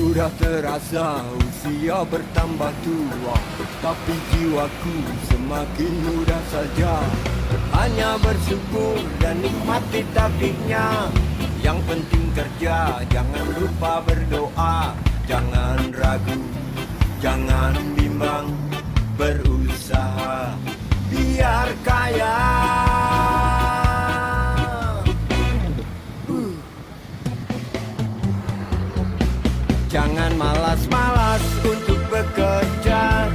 Sudah terasa usia bertambah tua, tapi jiwaku semakin muda saja. Hanya bersyukur dan nikmati takdirnya. Yang penting kerja, jangan lupa berdoa. Jangan ragu, jangan bimbang, berusaha biar kaya. Jangan malas-malas untuk bekerja.